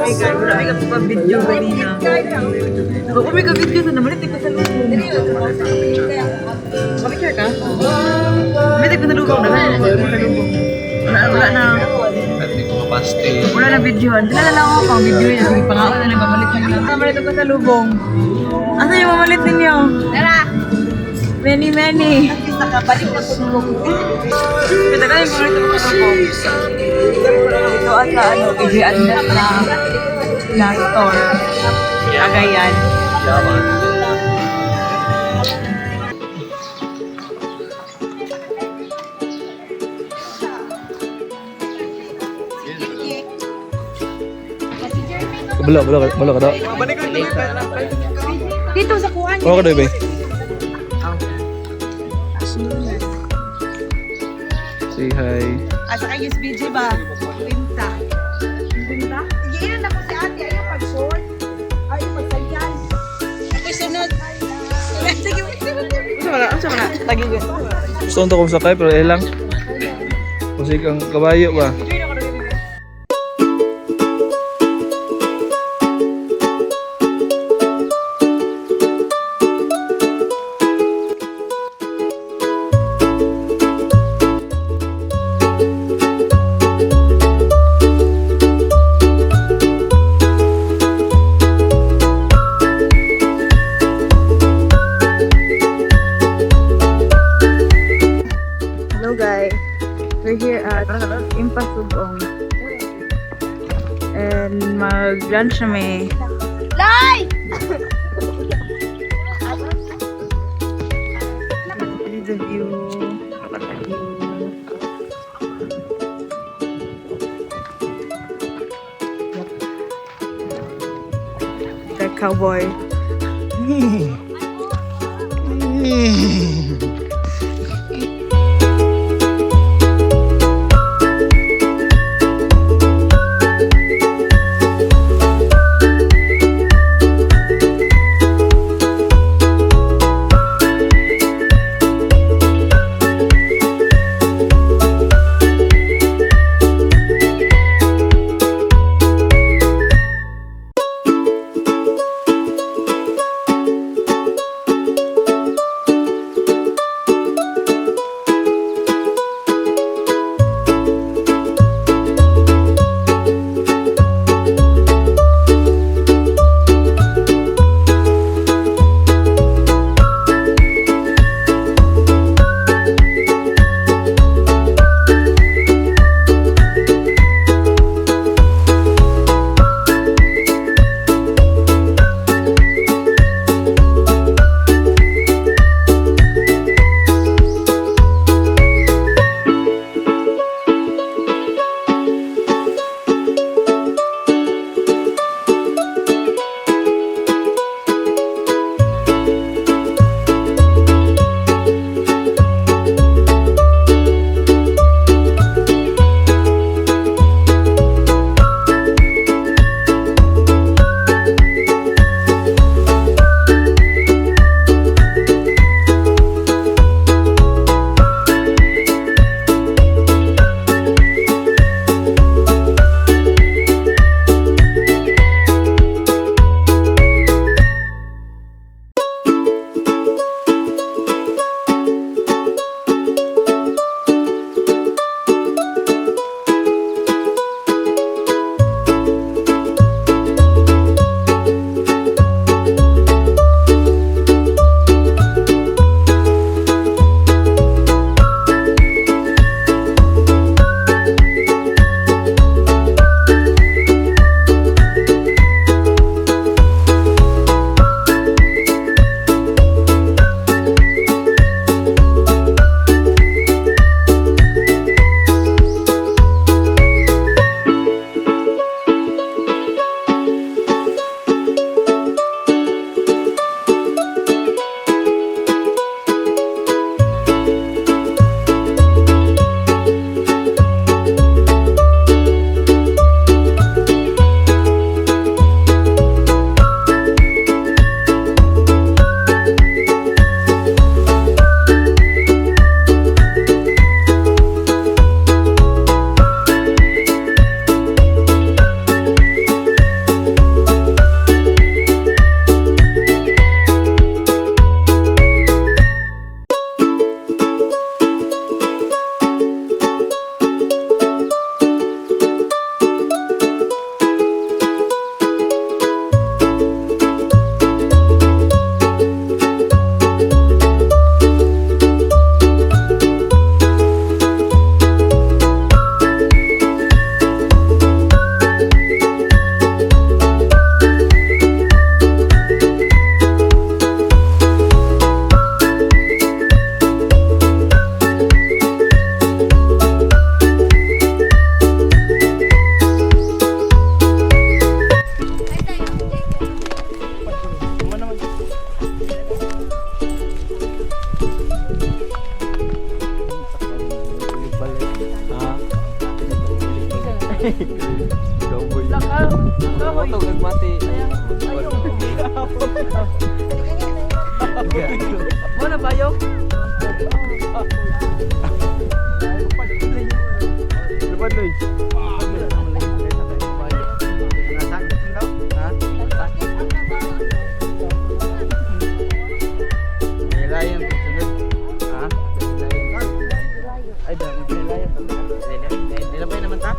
Marami ka pa video kanina. Kung may ka-video sa naman, ito ko sa lubong. Kapicture ka? May ito ko sa lubong. Wala na. Wala na videoan. Dala lang ako pang video yun. Sige, pangako na lang mamalit ninyo. Mamalit ako sa lubong. Asa yung mamalit ninyo? Tara! Many. Nakabalik na po lubong. Kita ka yung mamalit ako sa lubong. Ito at sa PGN na store. Cagayan. Balo ka daw. Dito sa kuhan. Ano ka daw, Ibe? Say hi. Asa kayo sa video ba? Pinta? Iyan ako si ate. Ayaw pag-short. Ayaw pag-sayan. Ako sunod. Sige, Asa mo na? Lagi ko. Gusto ko kong sakay pero ilang. Musik ang kabayo ba? Hello guys, we're here at Impasubong and mag-lunch kami. Live! This is the view. The cowboy. Cowboy. Lakaw. Moto gagmati. Mo na bayo? Lupad loy. Nilayan po sunod. Ha? Ay, dami nilayan. Nilabay naman ta?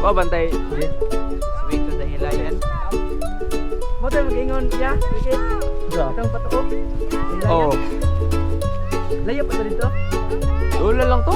Oh, bantay. Sweet to the hilayan. Mo tayo mag-ingon siya. Okay. Yeah. Itong patuo. Oo. Layo pa to dito. Dula lang to.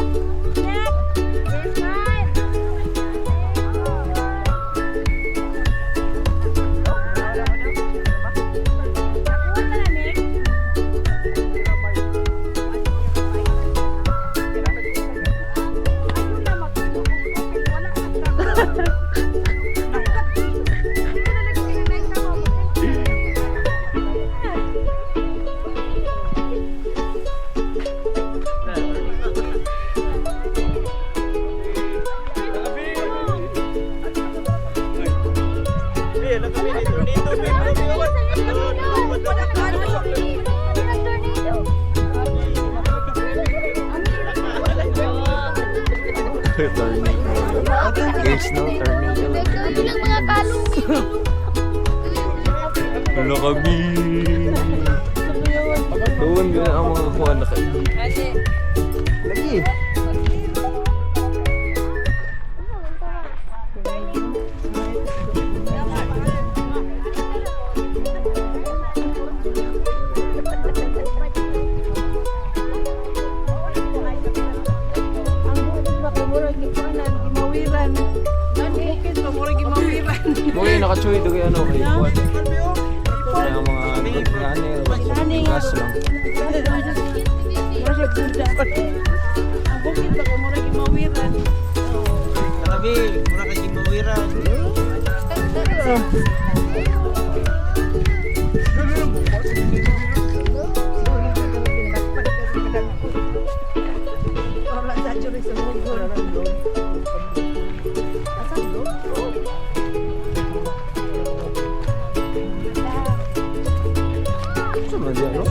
There's no tornado. Bilang mga kalong. Wala kami. Doon yun ang mga kuha na kayo. Lagi. Muli nakachuy do kay ano kay kuha. Kaya ang mga ngani gas lang. Kalabi, mura ka gimawira. Sama dia no.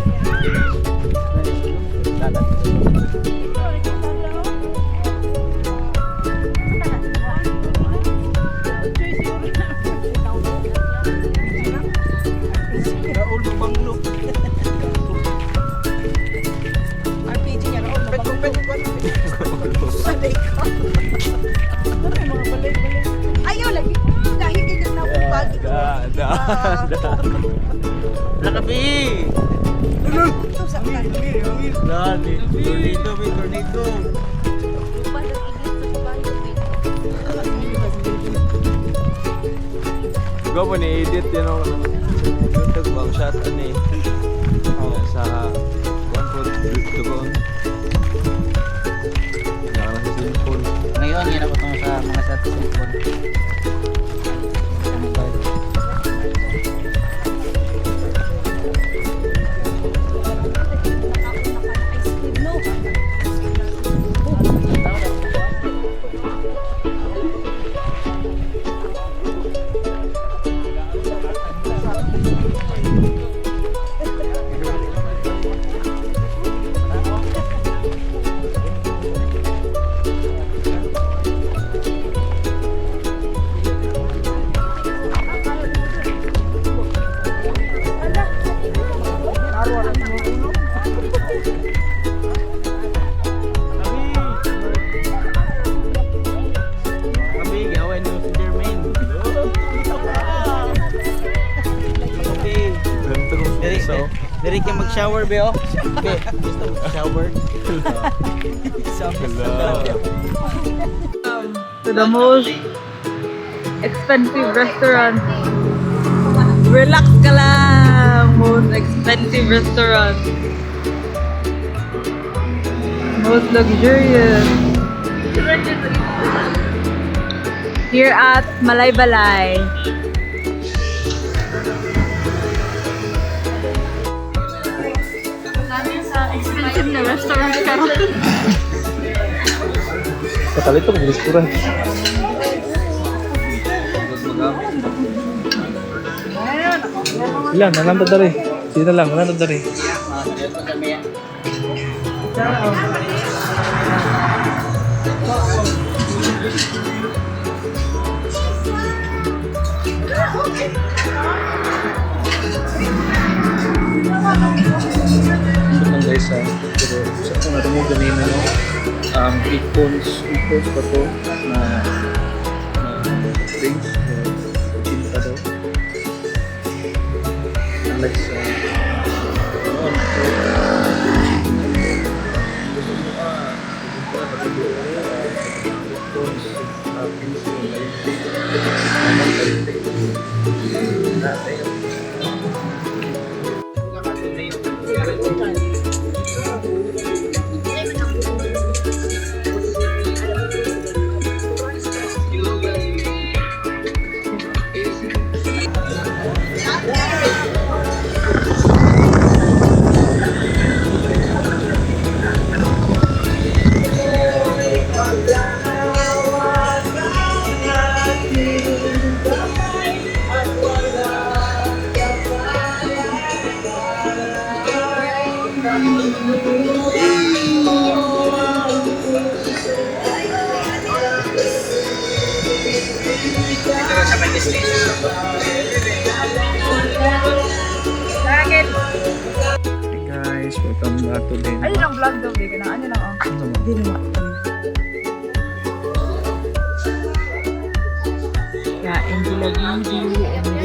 Raul Banglo. RPG niya Raul. Ayaw lagi. Kahit hindi na upag. Kalabi. Ito sa Dali, tornado, may tornado. Go po ni edit yun ang YouTube bang shot ani. Sa one foot to go. Jangan sa cellphone. Ngayon, yan ako itong sa mga sa cellphone. Dari ka mag-shower, be, oh. Be, gusto mo shower? To the most expensive restaurant. Relax ka lang. Most expensive restaurant. Most luxurious. Here at Malaybalay. Expensive na restaurant ka. Sekali itu di restoran. Ilan, nananda dari. Sino lang, nananda dari. Ito lang guys ha. Pero sa kung natin mo ganun no, icons pa to na rings cinta daw. Unlike sa noon. Gusto mo icons, Hey guys, welcome back to the Ayun ang vlog daw, Bika na. Ano lang, oh. Hindi naman. Kain sila video.